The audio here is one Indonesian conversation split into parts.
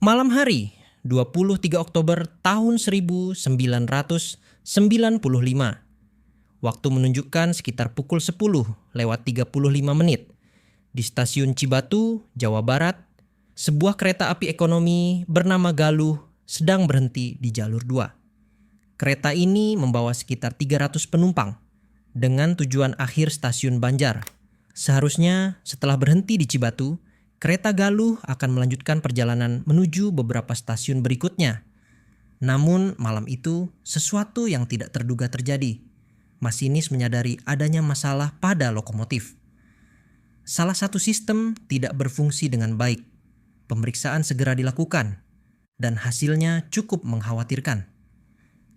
Malam hari, 23 Oktober tahun 1995. Waktu menunjukkan sekitar pukul 10:35 di stasiun Cibatu, Jawa Barat, sebuah kereta api ekonomi bernama Galuh sedang berhenti di jalur 2. Kereta ini membawa sekitar 300 penumpang dengan tujuan akhir stasiun Banjar. Seharusnya setelah berhenti di Cibatu, kereta Galuh akan melanjutkan perjalanan menuju beberapa stasiun berikutnya. Namun malam itu sesuatu yang tidak terduga terjadi. Masinis menyadari adanya masalah pada lokomotif. Salah satu sistem tidak berfungsi dengan baik. Pemeriksaan segera dilakukan dan hasilnya cukup mengkhawatirkan.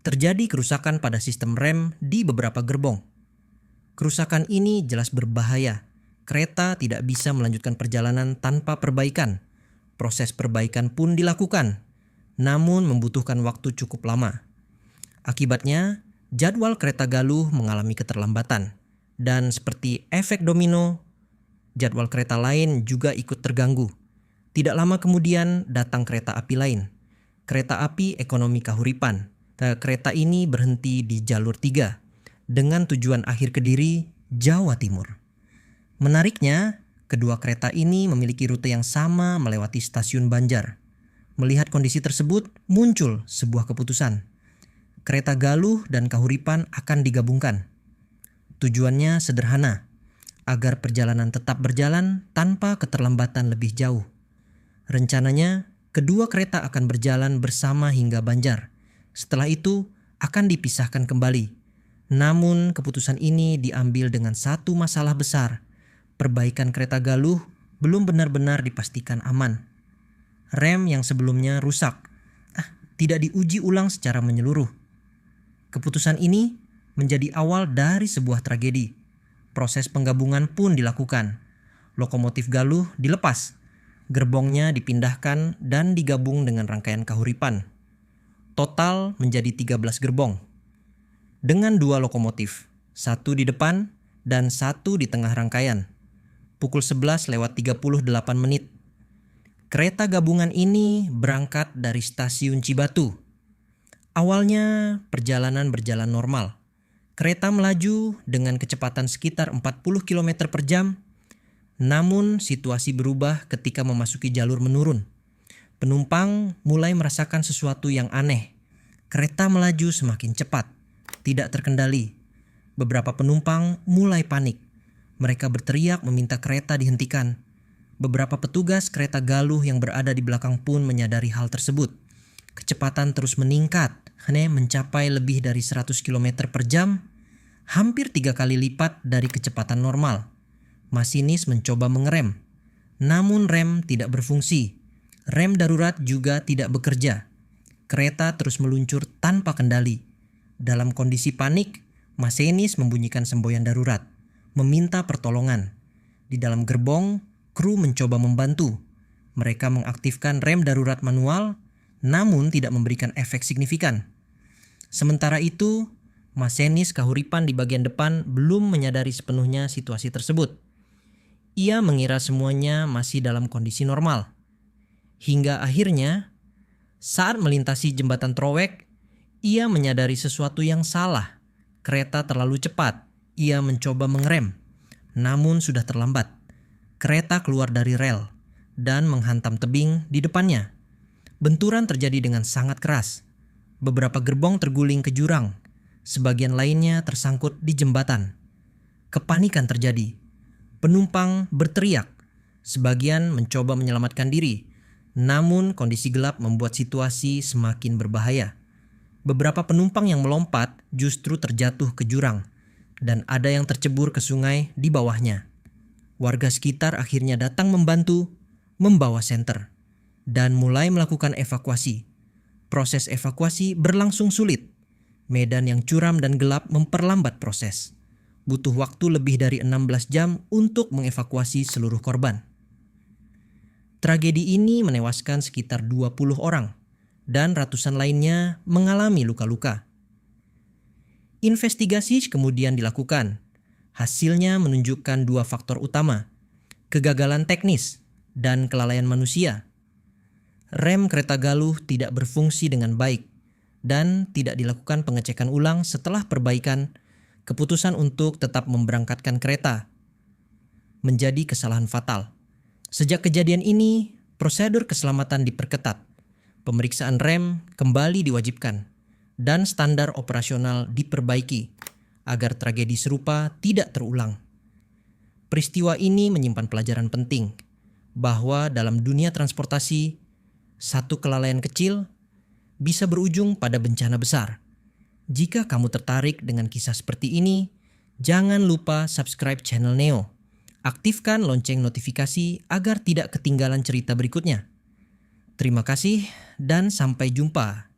Terjadi kerusakan pada sistem rem di beberapa gerbong. Kerusakan ini jelas berbahaya. Kereta tidak bisa melanjutkan perjalanan tanpa perbaikan. Proses perbaikan pun dilakukan, namun membutuhkan waktu cukup lama. Akibatnya, jadwal kereta Galuh mengalami keterlambatan. Dan seperti efek domino, jadwal kereta lain juga ikut terganggu. Tidak lama kemudian datang kereta api lain. Kereta api ekonomi Kahuripan. Kereta ini berhenti di jalur 3 dengan tujuan akhir Kediri, Jawa Timur. Menariknya, kedua kereta ini memiliki rute yang sama melewati stasiun Banjar. Melihat kondisi tersebut, muncul sebuah keputusan. Kereta Galuh dan Kahuripan akan digabungkan. Tujuannya sederhana, agar perjalanan tetap berjalan tanpa keterlambatan lebih jauh. Rencananya, kedua kereta akan berjalan bersama hingga Banjar. Setelah itu, akan dipisahkan kembali. Namun, keputusan ini diambil dengan satu masalah besar. Perbaikan kereta Galuh belum benar-benar dipastikan aman. Rem yang sebelumnya rusak, tidak diuji ulang secara menyeluruh. Keputusan ini menjadi awal dari sebuah tragedi. Proses penggabungan pun dilakukan. Lokomotif Galuh dilepas, gerbongnya dipindahkan dan digabung dengan rangkaian Kahuripan. Total menjadi 13 gerbong. Dengan 2 lokomotif, satu di depan dan satu di tengah rangkaian. Pukul 11:38. Kereta gabungan ini berangkat dari stasiun Cibatu. Awalnya perjalanan berjalan normal. Kereta melaju dengan kecepatan sekitar 40 km per jam. Namun situasi berubah ketika memasuki jalur menurun. Penumpang mulai merasakan sesuatu yang aneh. Kereta melaju semakin cepat, tidak terkendali. Beberapa penumpang mulai panik. Mereka berteriak meminta kereta dihentikan. Beberapa petugas kereta Galuh yang berada di belakang pun menyadari hal tersebut. Kecepatan terus meningkat, mencapai lebih dari 100 km per jam, hampir 3 kali lipat dari kecepatan normal. Masinis mencoba mengerem, namun rem tidak berfungsi. Rem darurat juga tidak bekerja. Kereta terus meluncur tanpa kendali. Dalam kondisi panik, masinis membunyikan semboyan darurat, meminta pertolongan. Di dalam gerbong, kru mencoba membantu. Mereka mengaktifkan rem darurat manual, namun tidak memberikan efek signifikan. Sementara itu, masinis Kahuripan di bagian depan belum menyadari sepenuhnya situasi tersebut. Ia mengira semuanya masih dalam kondisi normal. Hingga akhirnya, saat melintasi jembatan Trowek, ia menyadari sesuatu yang salah. Kereta terlalu cepat. Ia mencoba mengerem, namun sudah terlambat. Kereta keluar dari rel dan menghantam tebing di depannya. Benturan terjadi dengan sangat keras. Beberapa gerbong terguling ke jurang. Sebagian lainnya tersangkut di jembatan. Kepanikan terjadi. Penumpang berteriak. Sebagian mencoba menyelamatkan diri. Namun kondisi gelap membuat situasi semakin berbahaya. Beberapa penumpang yang melompat justru terjatuh ke jurang. Dan ada yang tercebur ke sungai di bawahnya. Warga sekitar akhirnya datang membantu, membawa senter, dan mulai melakukan evakuasi. Proses evakuasi berlangsung sulit. Medan yang curam dan gelap memperlambat proses. Butuh waktu lebih dari 16 jam untuk mengevakuasi seluruh korban. Tragedi ini menewaskan sekitar 20 orang, dan ratusan lainnya mengalami luka-luka. Investigasi kemudian dilakukan. Hasilnya menunjukkan 2 faktor utama, kegagalan teknis dan kelalaian manusia. Rem kereta Galuh tidak berfungsi dengan baik dan tidak dilakukan pengecekan ulang setelah perbaikan. Keputusan untuk tetap memberangkatkan kereta menjadi kesalahan fatal. Sejak kejadian ini, prosedur keselamatan diperketat. Pemeriksaan rem kembali diwajibkan dan standar operasional diperbaiki agar tragedi serupa tidak terulang. Peristiwa ini menyimpan pelajaran penting bahwa dalam dunia transportasi, satu kelalaian kecil bisa berujung pada bencana besar. Jika kamu tertarik dengan kisah seperti ini, jangan lupa subscribe channel Neo. Aktifkan lonceng notifikasi agar tidak ketinggalan cerita berikutnya. Terima kasih dan sampai jumpa